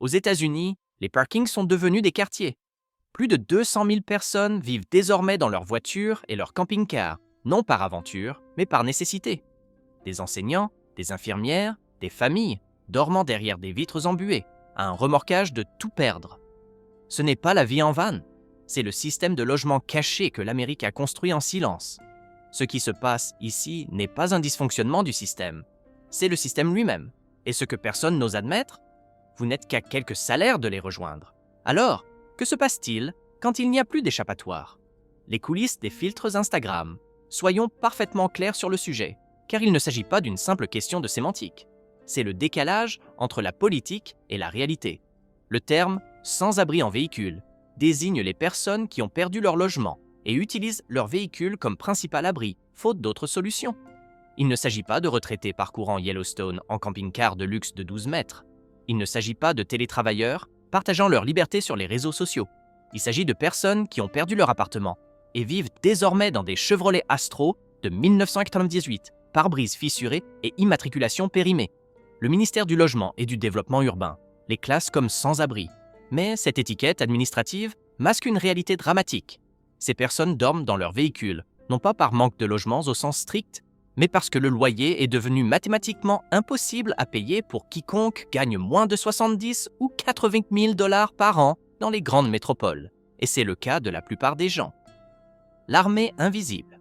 Aux États-Unis, les parkings sont devenus des quartiers. Plus de 200 000 personnes vivent désormais dans leur voiture et leur camping-car, non par aventure, mais par nécessité. Des enseignants, des infirmières, des familles, dormant derrière des vitres embuées, à un remorquage de tout perdre. Ce n'est pas la vie en van, c'est le système de logement caché que l'Amérique a construit en silence. Ce qui se passe ici n'est pas un dysfonctionnement du système, c'est le système lui-même. Et ce que personne n'ose admettre, vous n'êtes qu'à quelques salaires de les rejoindre. Alors, que se passe-t-il quand il n'y a plus d'échappatoire? Les coulisses des filtres Instagram. Soyons parfaitement clairs sur le sujet, car il ne s'agit pas d'une simple question de sémantique. C'est le décalage entre la politique et la réalité. Le terme « sans-abri en véhicule » désigne les personnes qui ont perdu leur logement et utilisent leur véhicule comme principal abri, faute d'autres solutions. Il ne s'agit pas de retraités parcourant Yellowstone en camping-car de luxe de 12 mètres. Il ne s'agit pas de télétravailleurs partageant leur liberté sur les réseaux sociaux. Il s'agit de personnes qui ont perdu leur appartement et vivent désormais dans des Chevrolet Astro de 1998, pare-brise fissuré et immatriculation périmée. Le ministère du Logement et du Développement urbain les classe comme sans-abri. Mais cette étiquette administrative masque une réalité dramatique. Ces personnes dorment dans leur véhicule, non pas par manque de logements au sens strict, mais parce que le loyer est devenu mathématiquement impossible à payer pour quiconque gagne moins de 70 ou 80 000 $ par an dans les grandes métropoles. Et c'est le cas de la plupart des gens. L'armée invisible.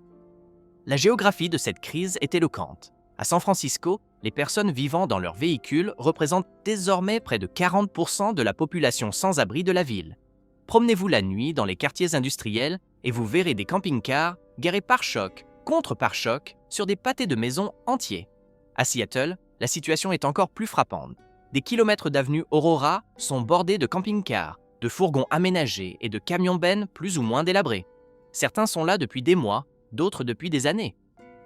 La géographie de cette crise est éloquente. À San Francisco, les personnes vivant dans leur véhicule représentent désormais près de 40% de la population sans-abri de la ville. Promenez-vous la nuit dans les quartiers industriels et vous verrez des camping-cars garés pare-choc contre pare-choc sur des pâtés de maisons entiers. À Seattle, la situation est encore plus frappante. Des kilomètres d'avenues Aurora sont bordés de camping-cars, de fourgons aménagés et de camions-bennes plus ou moins délabrés. Certains sont là depuis des mois, d'autres depuis des années.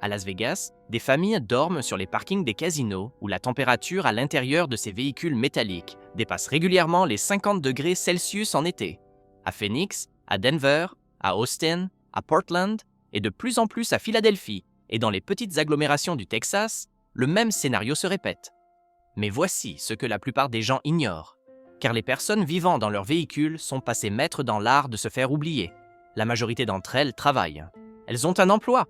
À Las Vegas, des familles dorment sur les parkings des casinos où la température à l'intérieur de ces véhicules métalliques dépasse régulièrement les 50 degrés Celsius en été. À Phoenix, à Denver, à Austin, à Portland et de plus en plus à Philadelphie et dans les petites agglomérations du Texas, le même scénario se répète. Mais voici ce que la plupart des gens ignorent, car les personnes vivant dans leur véhicule sont passées maîtres dans l'art de se faire oublier. La majorité d'entre elles travaillent. Elles ont un emploi.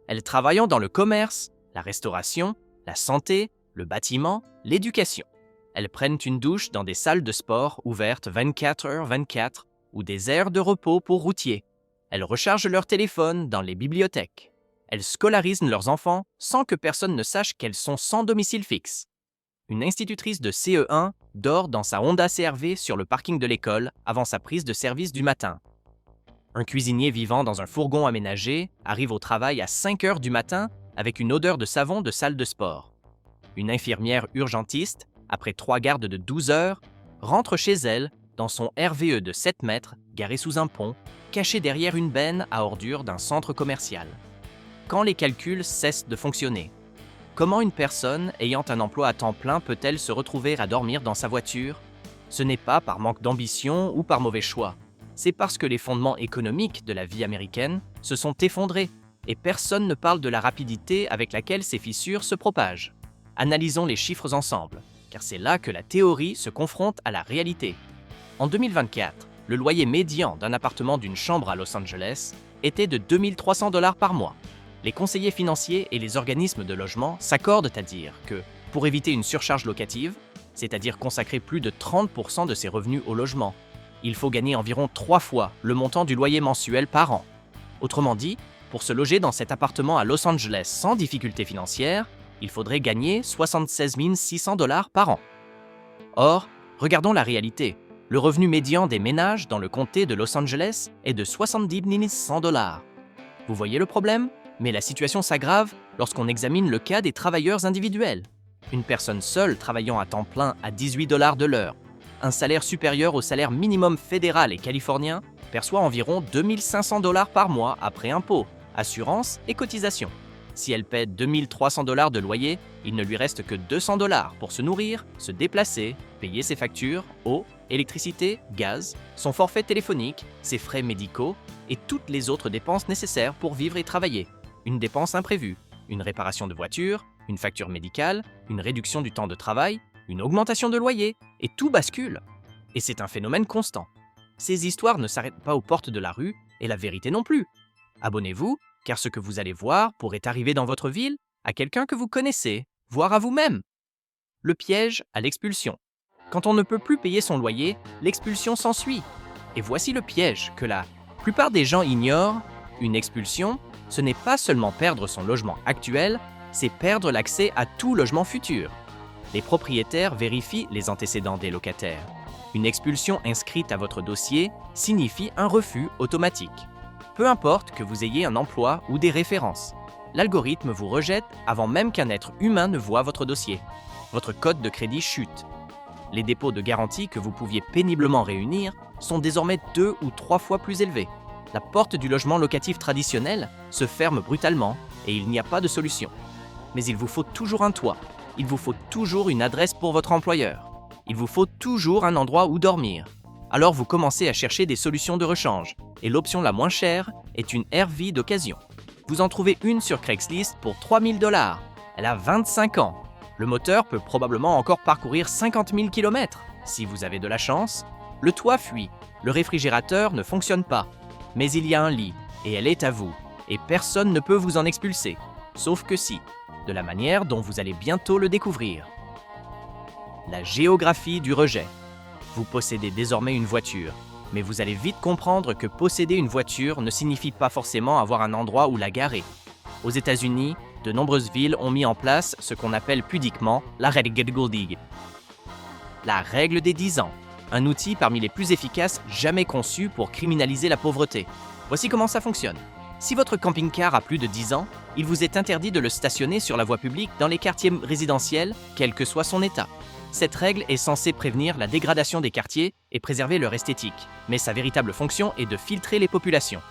Elles travaillent dans le commerce, la restauration, la santé, le bâtiment, l'éducation. Elles prennent une douche dans des salles de sport ouvertes 24h/24 ou des aires de repos pour routiers. Elles rechargent leur téléphone dans les bibliothèques. Elles scolarisent leurs enfants sans que personne ne sache qu'elles sont sans domicile fixe. Une institutrice de CE1 dort dans sa Honda CR-V sur le parking de l'école avant sa prise de service du matin. Un cuisinier vivant dans un fourgon aménagé arrive au travail à 5 heures du matin avec une odeur de savon de salle de sport. Une infirmière urgentiste, après 3 gardes de 12 heures, rentre chez elle dans son RVE de 7 mètres, garé sous un pont, caché derrière une benne à ordures d'un centre commercial. Quand les calculs cessent de fonctionner? Comment une personne ayant un emploi à temps plein peut-elle se retrouver à dormir dans sa voiture? Ce n'est pas par manque d'ambition ou par mauvais choix. C'est parce que les fondements économiques de la vie américaine se sont effondrés et personne ne parle de la rapidité avec laquelle ces fissures se propagent. Analysons les chiffres ensemble, car c'est là que la théorie se confronte à la réalité. En 2024, le loyer médian d'un appartement d'une chambre à Los Angeles était de 2 300 $ par mois. Les conseillers financiers et les organismes de logement s'accordent à dire que, pour éviter une surcharge locative, c'est-à-dire consacrer plus de 30% de ses revenus au logement, il faut gagner environ 3 fois le montant du loyer mensuel par an. Autrement dit, pour se loger dans cet appartement à Los Angeles sans difficulté financière, il faudrait gagner 76 600 $ par an. Or, regardons la réalité. Le revenu médian des ménages dans le comté de Los Angeles est de 70 100 $. Vous voyez le problème? Mais la situation s'aggrave lorsqu'on examine le cas des travailleurs individuels. Une personne seule travaillant à temps plein à 18 $ de l'heure, un salaire supérieur au salaire minimum fédéral et californien, perçoit environ 2 500 $ par mois après impôts, assurances et cotisations. Si elle paie 2 300 $ de loyer, il ne lui reste que 200 $ pour se nourrir, se déplacer, payer ses factures, eau, électricité, gaz, son forfait téléphonique, ses frais médicaux et toutes les autres dépenses nécessaires pour vivre et travailler. Une dépense imprévue, une réparation de voiture, une facture médicale, une réduction du temps de travail, une augmentation de loyer, et tout bascule. Et c'est un phénomène constant. Ces histoires ne s'arrêtent pas aux portes de la rue, et la vérité non plus. Abonnez-vous, car ce que vous allez voir pourrait arriver dans votre ville, à quelqu'un que vous connaissez, voire à vous-même. Le piège à l'expulsion. Quand on ne peut plus payer son loyer, l'expulsion s'ensuit. Et voici le piège que la plupart des gens ignorent. Une expulsion, ce n'est pas seulement perdre son logement actuel, c'est perdre l'accès à tout logement futur. Les propriétaires vérifient les antécédents des locataires. Une expulsion inscrite à votre dossier signifie un refus automatique. Peu importe que vous ayez un emploi ou des références. L'algorithme vous rejette avant même qu'un être humain ne voie votre dossier. Votre code de crédit chute. Les dépôts de garantie que vous pouviez péniblement réunir sont désormais 2 ou 3 fois plus élevés. La porte du logement locatif traditionnel se ferme brutalement et il n'y a pas de solution. Mais il vous faut toujours un toit. Il vous faut toujours une adresse pour votre employeur. Il vous faut toujours un endroit où dormir. Alors vous commencez à chercher des solutions de rechange. Et l'option la moins chère est une RV d'occasion. Vous en trouvez une sur Craigslist pour 3 000 $. Elle a 25 ans. Le moteur peut probablement encore parcourir 50 000 km. Si vous avez de la chance, le toit fuit. Le réfrigérateur ne fonctionne pas. Mais il y a un lit, et elle est à vous. Et personne ne peut vous en expulser. Sauf que si, de la manière dont vous allez bientôt le découvrir. La géographie du rejet. Vous possédez désormais une voiture, mais vous allez vite comprendre que posséder une voiture ne signifie pas forcément avoir un endroit où la garer. Aux États-Unis, de nombreuses villes ont mis en place ce qu'on appelle pudiquement la règle des 10 ans, un outil parmi les plus efficaces jamais conçu pour criminaliser la pauvreté. Voici comment ça fonctionne. Si votre camping-car a plus de 10 ans, il vous est interdit de le stationner sur la voie publique dans les quartiers résidentiels, quel que soit son état. Cette règle est censée prévenir la dégradation des quartiers et préserver leur esthétique, mais sa véritable fonction est de filtrer les populations.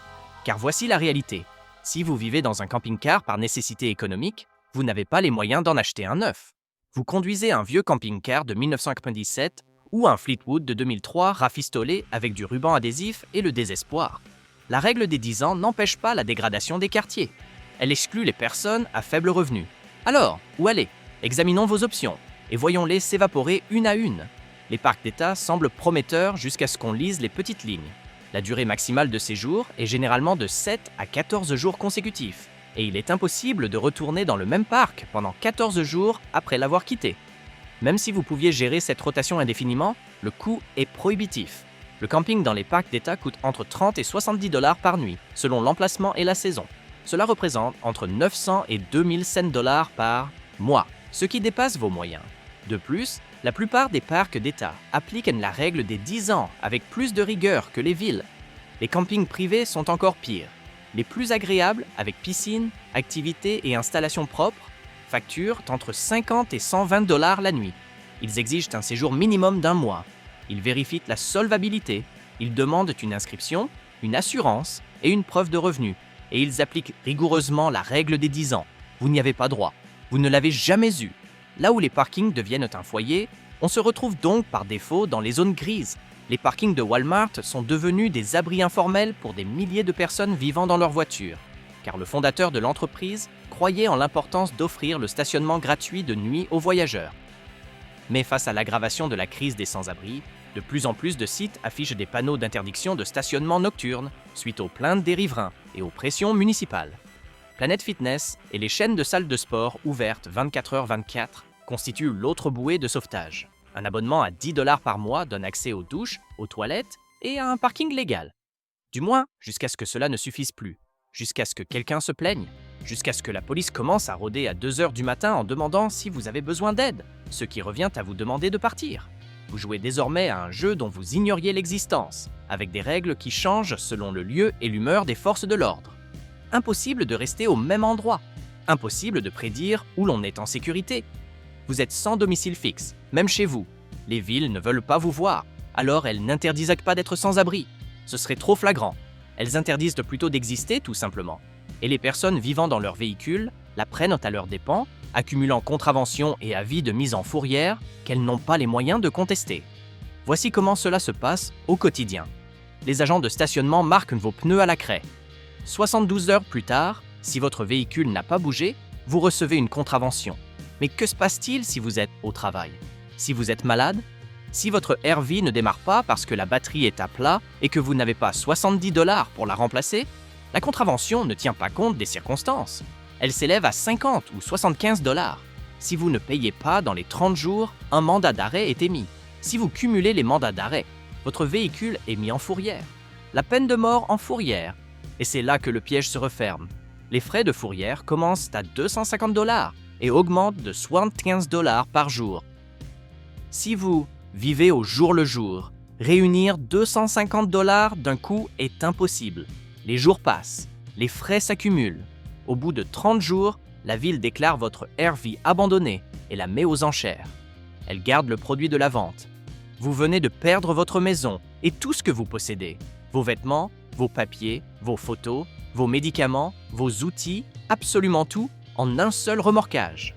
Car voici la réalité. Si vous vivez dans un camping-car par nécessité économique, vous n'avez pas les moyens d'en acheter un neuf. Vous conduisez un vieux camping-car de 1997 ou un Fleetwood de 2003 rafistolé avec du ruban adhésif et le désespoir. La règle des 10 ans n'empêche pas la dégradation des quartiers. Elle exclut les personnes à faible revenu. Alors, où aller? Examinons vos options et voyons-les s'évaporer une à une. Les parcs d'État semblent prometteurs jusqu'à ce qu'on lise les petites lignes. La durée maximale de séjour est généralement de 7 à 14 jours consécutifs, et il est impossible de retourner dans le même parc pendant 14 jours après l'avoir quitté. Même si vous pouviez gérer cette rotation indéfiniment, le coût est prohibitif. Le camping dans les parcs d'État coûte entre 30 et 70 $ par nuit, selon l'emplacement et la saison. Cela représente entre 900 et 2100 $ par mois, ce qui dépasse vos moyens. De plus, la plupart des parcs d'État appliquent la règle des 10 ans avec plus de rigueur que les villes. Les campings privés sont encore pires. Les plus agréables, avec piscine, activités et installations propres, facturent entre 50 et 120 $ la nuit. Ils exigent un séjour minimum d'1 mois. Ils vérifient la solvabilité. Ils demandent une inscription, une assurance et une preuve de revenu. Et ils appliquent rigoureusement la règle des 10 ans. Vous n'y avez pas droit. Vous ne l'avez jamais eu. Là où les parkings deviennent un foyer, on se retrouve donc par défaut dans les zones grises. Les parkings de Walmart sont devenus des abris informels pour des milliers de personnes vivant dans leur voiture, car le fondateur de l'entreprise croyait en l'importance d'offrir le stationnement gratuit de nuit aux voyageurs. Mais face à l'aggravation de la crise des sans-abri, de plus en plus de sites affichent des panneaux d'interdiction de stationnement nocturne suite aux plaintes des riverains et aux pressions municipales. Planet Fitness et les chaînes de salles de sport ouvertes 24h/24 constituent l'autre bouée de sauvetage. Un abonnement à 10 $ par mois donne accès aux douches, aux toilettes et à un parking légal. Du moins, jusqu'à ce que cela ne suffise plus, jusqu'à ce que quelqu'un se plaigne, jusqu'à ce que la police commence à rôder à 2h du matin en demandant si vous avez besoin d'aide, ce qui revient à vous demander de partir. Vous jouez désormais à un jeu dont vous ignoriez l'existence, avec des règles qui changent selon le lieu et l'humeur des forces de l'ordre. Impossible de rester au même endroit, impossible de prédire où l'on est en sécurité. Vous êtes sans domicile fixe, même chez vous. Les villes ne veulent pas vous voir, alors elles n'interdisent pas d'être sans abri. Ce serait trop flagrant. Elles interdisent plutôt d'exister, tout simplement. Et les personnes vivant dans leur véhicule la prennent à leurs dépens, accumulant contraventions et avis de mise en fourrière qu'elles n'ont pas les moyens de contester. Voici comment cela se passe au quotidien. Les agents de stationnement marquent vos pneus à la craie. 72 heures plus tard, si votre véhicule n'a pas bougé, vous recevez une contravention. Mais que se passe-t-il si vous êtes au travail? Si vous êtes malade? Si votre RV ne démarre pas parce que la batterie est à plat et que vous n'avez pas 70 $ pour la remplacer, la contravention ne tient pas compte des circonstances. Elle s'élève à 50 ou 75 $. Si vous ne payez pas dans les 30 jours, un mandat d'arrêt est émis. Si vous cumulez les mandats d'arrêt, votre véhicule est mis en fourrière. La peine de mort en fourrière. Et c'est là que le piège se referme. Les frais de fourrière commencent à 250 $ et augmentent de 75 $ par jour. Si vous vivez au jour le jour, réunir 250 $ d'un coup est impossible. Les jours passent, les frais s'accumulent. Au bout de 30 jours, la ville déclare votre RV abandonné et la met aux enchères. Elle garde le produit de la vente. Vous venez de perdre votre maison et tout ce que vous possédez. Vos vêtements, vos papiers, vos photos, vos médicaments, vos outils, absolument tout, en un seul remorquage.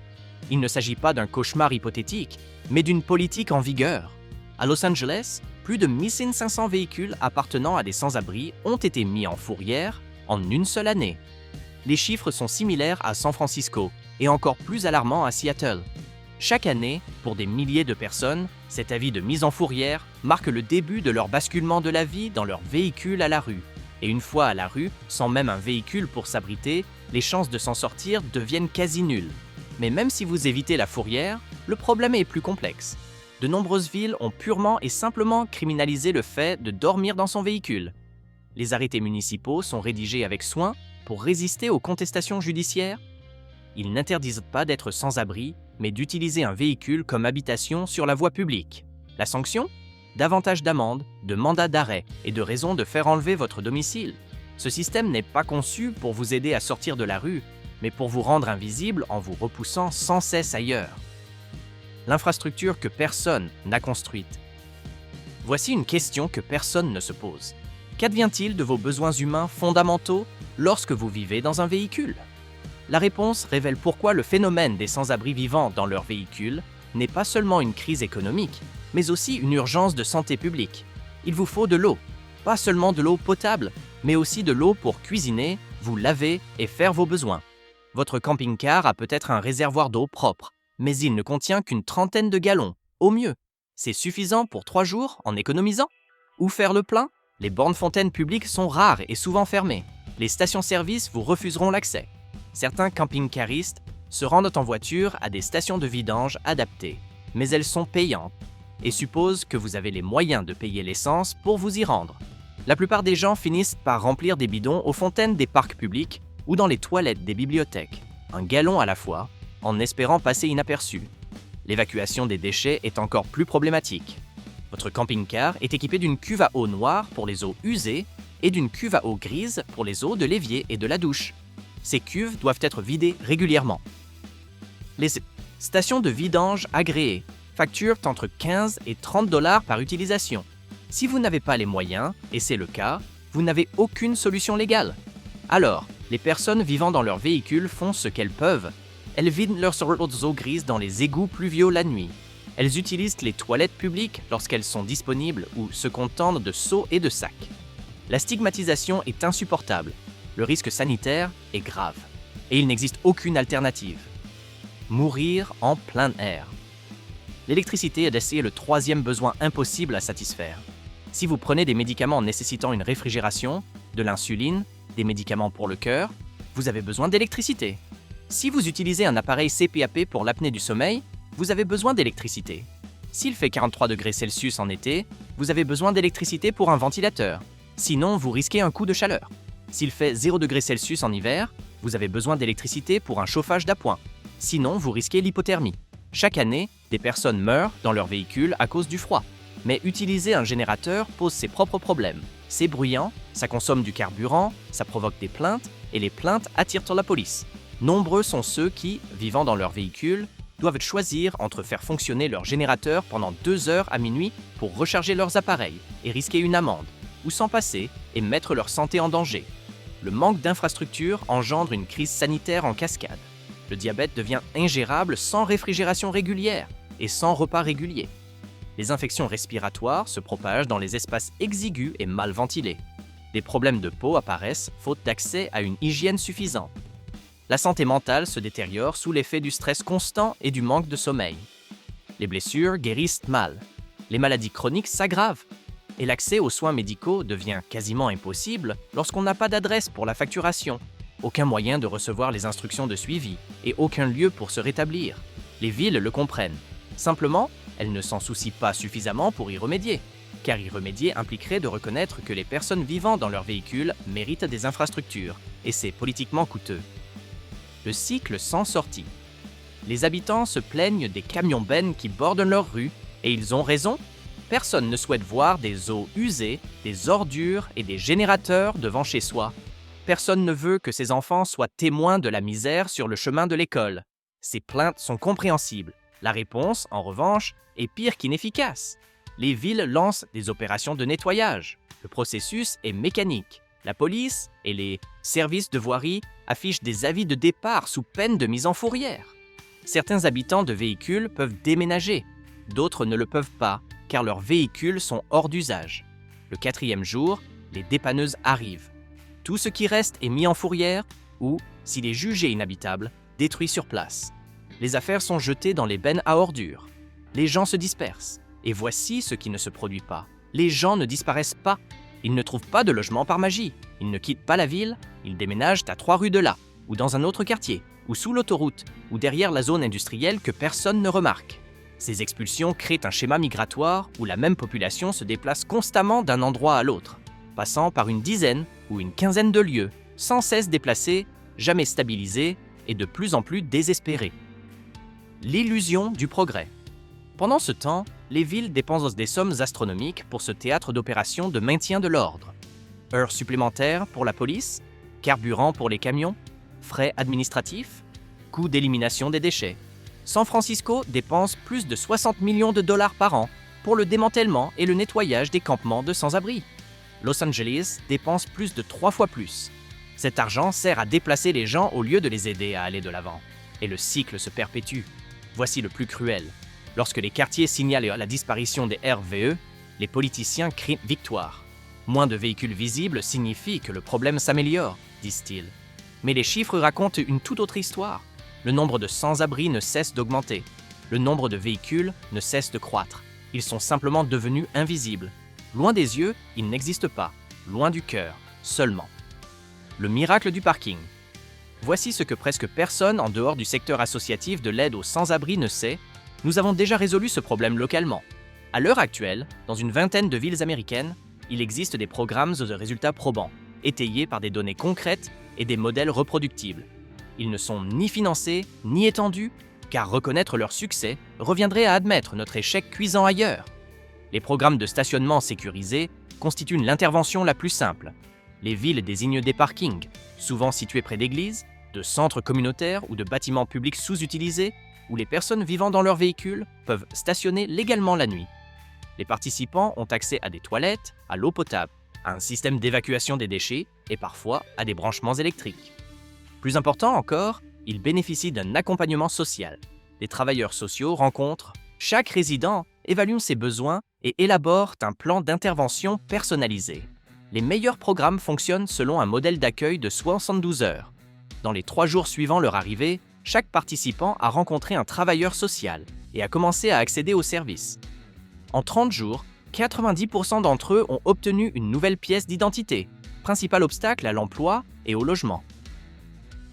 Il ne s'agit pas d'un cauchemar hypothétique, mais d'une politique en vigueur. À Los Angeles, plus de 1500 véhicules appartenant à des sans-abri ont été mis en fourrière en une seule année. Les chiffres sont similaires à San Francisco et encore plus alarmants à Seattle. Chaque année, pour des milliers de personnes, cet avis de mise en fourrière marque le début de leur basculement de la vie dans leur véhicule à la rue. Et une fois à la rue, sans même un véhicule pour s'abriter, les chances de s'en sortir deviennent quasi nulles. Mais même si vous évitez la fourrière, le problème est plus complexe. De nombreuses villes ont purement et simplement criminalisé le fait de dormir dans son véhicule. Les arrêtés municipaux sont rédigés avec soin pour résister aux contestations judiciaires. Ils n'interdisent pas d'être sans abri, mais d'utiliser un véhicule comme habitation sur la voie publique. La sanction ? Davantage d'amendes, de mandats d'arrêt et de raisons de faire enlever votre domicile. Ce système n'est pas conçu pour vous aider à sortir de la rue, mais pour vous rendre invisible en vous repoussant sans cesse ailleurs. L'infrastructure que personne n'a construite. Voici une question que personne ne se pose. Qu'advient-il de vos besoins humains fondamentaux lorsque vous vivez dans un véhicule ? La réponse révèle pourquoi le phénomène des sans-abri vivant dans leur véhicule n'est pas seulement une crise économique, mais aussi une urgence de santé publique. Il vous faut de l'eau. Pas seulement de l'eau potable, mais aussi de l'eau pour cuisiner, vous laver et faire vos besoins. Votre camping-car a peut-être un réservoir d'eau propre, mais il ne contient qu'une trentaine de gallons, au mieux. C'est suffisant pour 3 jours en économisant ? Où faire le plein ? Les bornes fontaines publiques sont rares et souvent fermées. Les stations-service vous refuseront l'accès. Certains camping-caristes se rendent en voiture à des stations de vidange adaptées, mais elles sont payantes et supposent que vous avez les moyens de payer l'essence pour vous y rendre. La plupart des gens finissent par remplir des bidons aux fontaines des parcs publics ou dans les toilettes des bibliothèques, un gallon à la fois, en espérant passer inaperçu. L'évacuation des déchets est encore plus problématique. Votre camping-car est équipé d'une cuve à eau noire pour les eaux usées et d'une cuve à eau grise pour les eaux de l'évier et de la douche. Ces cuves doivent être vidées régulièrement. Les stations de vidange agréées facturent entre 15 et 30 $ par utilisation. Si vous n'avez pas les moyens, et c'est le cas, vous n'avez aucune solution légale. Alors, les personnes vivant dans leur véhicule font ce qu'elles peuvent. Elles vident leurs eaux grises dans les égouts pluviaux la nuit. Elles utilisent les toilettes publiques lorsqu'elles sont disponibles ou se contentent de seaux et de sacs. La stigmatisation est insupportable. Le risque sanitaire est grave. Et il n'existe aucune alternative. Mourir en plein air. L'électricité est le 3e besoin impossible à satisfaire. Si vous prenez des médicaments nécessitant une réfrigération, de l'insuline, des médicaments pour le cœur, vous avez besoin d'électricité. Si vous utilisez un appareil CPAP pour l'apnée du sommeil, vous avez besoin d'électricité. S'il fait 43 degrés Celsius en été, vous avez besoin d'électricité pour un ventilateur. Sinon, vous risquez un coup de chaleur. S'il fait 0 degrés Celsius en hiver, vous avez besoin d'électricité pour un chauffage d'appoint. Sinon, vous risquez l'hypothermie. Chaque année, des personnes meurent dans leur véhicule à cause du froid. Mais utiliser un générateur pose ses propres problèmes. C'est bruyant, ça consomme du carburant, ça provoque des plaintes, et les plaintes attirent la police. Nombreux sont ceux qui, vivant dans leur véhicule, doivent choisir entre faire fonctionner leur générateur pendant 2 heures à minuit pour recharger leurs appareils et risquer une amende, ou s'en passer et mettre leur santé en danger. Le manque d'infrastructures engendre une crise sanitaire en cascade. Le diabète devient ingérable sans réfrigération régulière et sans repas réguliers. Les infections respiratoires se propagent dans les espaces exigus et mal ventilés. Des problèmes de peau apparaissent faute d'accès à une hygiène suffisante. La santé mentale se détériore sous l'effet du stress constant et du manque de sommeil. Les blessures guérissent mal. les maladies chroniques s'aggravent et l'accès aux soins médicaux devient quasiment impossible lorsqu'on n'a pas d'adresse pour la facturation, aucun moyen de recevoir les instructions de suivi et aucun lieu pour se rétablir. Les villes le comprennent. Simplement, elles ne s'en soucient pas suffisamment pour y remédier, car y remédier impliquerait de reconnaître que les personnes vivant dans leur véhicule méritent des infrastructures, et c'est politiquement coûteux. Le cycle sans sortie. Les habitants se plaignent des camions-bennes qui bordent leurs rues, et ils ont raison. Personne ne souhaite voir des eaux usées, des ordures et des générateurs devant chez soi. Personne ne veut que ses enfants soient témoins de la misère sur le chemin de l'école. Ces plaintes sont compréhensibles. La réponse, en revanche, est pire qu'inefficace. Les villes lancent des opérations de nettoyage. Le processus est mécanique. La police et les services de voirie affichent des avis de départ sous peine de mise en fourrière. Certains habitants de véhicules peuvent déménager, d'autres ne le peuvent pas, car leurs véhicules sont hors d'usage. Le 4e jour, les dépanneuses arrivent. Tout ce qui reste est mis en fourrière ou, s'il est jugé inhabitable, détruit sur place. Les affaires sont jetées dans les bennes à ordures. Les gens se dispersent. Et voici ce qui ne se produit pas. Les gens ne disparaissent pas. Ils ne trouvent pas de logement par magie. Ils ne quittent pas la ville. Ils déménagent à 3 rues de là, ou dans un autre quartier, ou sous l'autoroute, ou derrière la zone industrielle que personne ne remarque. Ces expulsions créent un schéma migratoire où la même population se déplace constamment d'un endroit à l'autre, passant par une dizaine ou une quinzaine de lieux, sans cesse déplacés, jamais stabilisés et de plus en plus désespérés. L'illusion du progrès. Pendant ce temps, les villes dépensent des sommes astronomiques pour ce théâtre d'opérations de maintien de l'ordre. Heures supplémentaires pour la police, carburant pour les camions, frais administratifs, coûts d'élimination des déchets. San Francisco dépense plus de 60 millions de dollars par an pour le démantèlement et le nettoyage des campements de sans-abri. Los Angeles dépense plus de 3 fois plus. Cet argent sert à déplacer les gens au lieu de les aider à aller de l'avant. Et le cycle se perpétue. Voici le plus cruel. Lorsque les quartiers signalent la disparition des RVE, les politiciens crient victoire. Moins de véhicules visibles signifie que le problème s'améliore, disent-ils. Mais les chiffres racontent une toute autre histoire. Le nombre de sans-abri ne cesse d'augmenter. Le nombre de véhicules ne cesse de croître. Ils sont simplement devenus invisibles. Loin des yeux, ils n'existent pas. Loin du cœur, seulement. Le miracle du parking. Voici ce que presque personne en dehors du secteur associatif de l'aide aux sans-abri ne sait. Nous avons déjà résolu ce problème localement. À l'heure actuelle, dans une vingtaine de villes américaines, il existe des programmes aux résultats probants, étayés par des données concrètes et des modèles reproductibles. Ils ne sont ni financés, ni étendus, car reconnaître leur succès reviendrait à admettre notre échec cuisant ailleurs. Les programmes de stationnement sécurisés constituent l'intervention la plus simple. Les villes désignent des parkings, souvent situés près d'églises, de centres communautaires ou de bâtiments publics sous-utilisés, où les personnes vivant dans leur véhicule peuvent stationner légalement la nuit. Les participants ont accès à des toilettes, à l'eau potable, à un système d'évacuation des déchets et parfois à des branchements électriques. Plus important encore, ils bénéficient d'un accompagnement social. Les travailleurs sociaux rencontrent chaque résident, évaluent ses besoins et élaborent un plan d'intervention personnalisé. Les meilleurs programmes fonctionnent selon un modèle d'accueil de 72 heures. Dans les 3 jours suivant leur arrivée, chaque participant a rencontré un travailleur social et a commencé à accéder aux services. En 30 jours, 90% d'entre eux ont obtenu une nouvelle pièce d'identité, principal obstacle à l'emploi et au logement.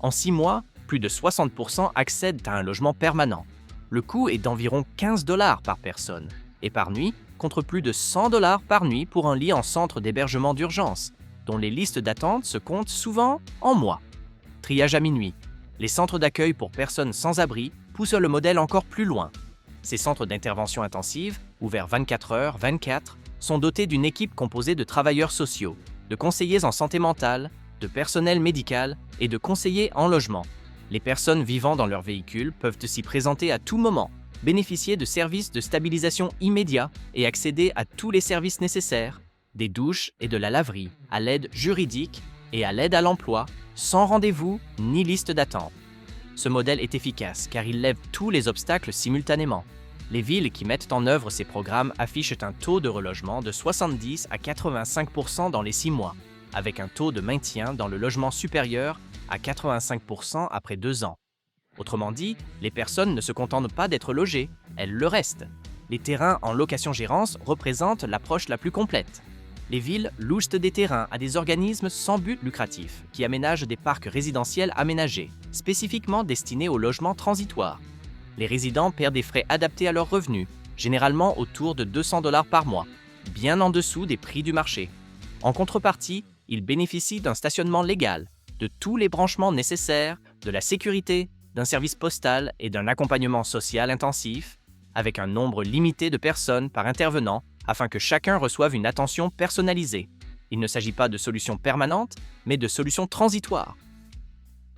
En 6 mois, plus de 60% accèdent à un logement permanent. Le coût est d'environ 15 $ par personne et par nuit, contre plus de 100 $ par nuit pour un lit en centre d'hébergement d'urgence, dont les listes d'attente se comptent souvent en mois. Triage à minuit. Les centres d'accueil pour personnes sans abri poussent le modèle encore plus loin. Ces centres d'intervention intensive, ouverts 24h/24, sont dotés d'une équipe composée de travailleurs sociaux, de conseillers en santé mentale, de personnel médical et de conseillers en logement. Les personnes vivant dans leur véhicule peuvent s'y présenter à tout moment, bénéficier de services de stabilisation immédiats et accéder à tous les services nécessaires, des douches et de la laverie, à l'aide juridique et à l'aide à l'emploi, sans rendez-vous ni liste d'attente. Ce modèle est efficace car il lève tous les obstacles simultanément. Les villes qui mettent en œuvre ces programmes affichent un taux de relogement de 70 à 85% dans les 6 mois, avec un taux de maintien dans le logement supérieur à 85% après 2 ans. Autrement dit, les personnes ne se contentent pas d'être logées, elles le restent. Les terrains en location-gérance représentent l'approche la plus complète. Les villes louent des terrains à des organismes sans but lucratif qui aménagent des parcs résidentiels aménagés, spécifiquement destinés au logement transitoire. Les résidents paient des frais adaptés à leurs revenus, généralement autour de 200 $ par mois, bien en dessous des prix du marché. En contrepartie, ils bénéficient d'un stationnement légal, de tous les branchements nécessaires, de la sécurité, d'un service postal et d'un accompagnement social intensif, avec un nombre limité de personnes par intervenant afin que chacun reçoive une attention personnalisée. Il ne s'agit pas de solutions permanentes, mais de solutions transitoires.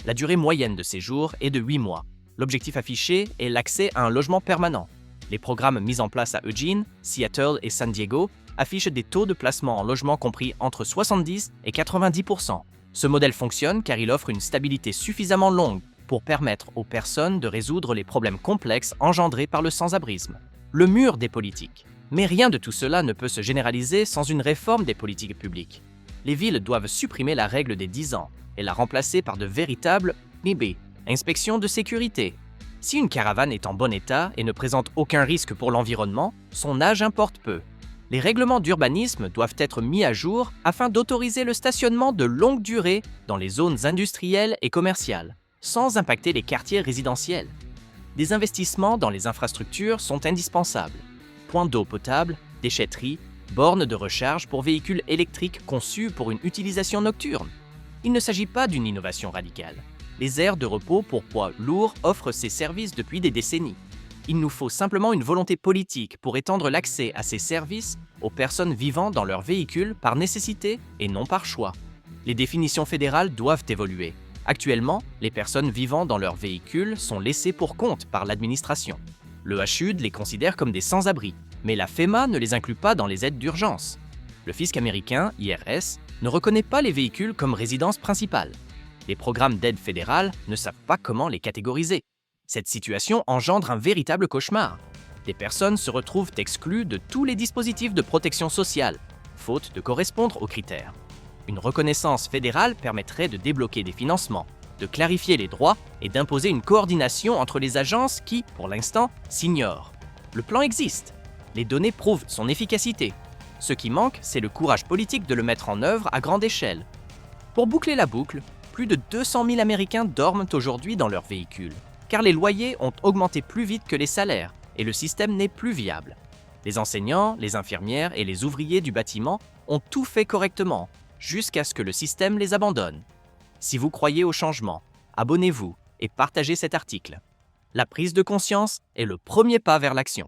La durée moyenne de séjour est de 8 mois. L'objectif affiché est l'accès à un logement permanent. Les programmes mis en place à Eugene, Seattle et San Diego affichent des taux de placement en logement compris entre 70 et 90%. Ce modèle fonctionne car il offre une stabilité suffisamment longue pour permettre aux personnes de résoudre les problèmes complexes engendrés par le sans-abrisme. Le mur des politiques. Mais rien de tout cela ne peut se généraliser sans une réforme des politiques publiques. Les villes doivent supprimer la règle des 10 ans et la remplacer par de véritables NIB, inspections de sécurité. Si une caravane est en bon état et ne présente aucun risque pour l'environnement, son âge importe peu. Les règlements d'urbanisme doivent être mis à jour afin d'autoriser le stationnement de longue durée dans les zones industrielles et commerciales, sans impacter les quartiers résidentiels. Des investissements dans les infrastructures sont indispensables. Points d'eau potable, déchetteries, bornes de recharge pour véhicules électriques conçus pour une utilisation nocturne. Il ne s'agit pas d'une innovation radicale. Les aires de repos pour poids lourds offrent ces services depuis des décennies. Il nous faut simplement une volonté politique pour étendre l'accès à ces services aux personnes vivant dans leur véhicule par nécessité et non par choix. Les définitions fédérales doivent évoluer. Actuellement, les personnes vivant dans leur véhicule sont laissées pour compte par l'administration. Le HUD les considère comme des sans-abri, mais la FEMA ne les inclut pas dans les aides d'urgence. Le fisc américain, IRS, ne reconnaît pas les véhicules comme résidence principale. Les programmes d'aide fédérale ne savent pas comment les catégoriser. Cette situation engendre un véritable cauchemar. Des personnes se retrouvent exclues de tous les dispositifs de protection sociale, faute de correspondre aux critères. Une reconnaissance fédérale permettrait de débloquer des financements, de clarifier les droits et d'imposer une coordination entre les agences qui, pour l'instant, s'ignorent. Le plan existe. Les données prouvent son efficacité. Ce qui manque, c'est le courage politique de le mettre en œuvre à grande échelle. Pour boucler la boucle, plus de 200 000 Américains dorment aujourd'hui dans leurs véhicules, car les loyers ont augmenté plus vite que les salaires et le système n'est plus viable. Les enseignants, les infirmières et les ouvriers du bâtiment ont tout fait correctement, jusqu'à ce que le système les abandonne. Si vous croyez au changement, abonnez-vous et partagez cet article. La prise de conscience est le premier pas vers l'action.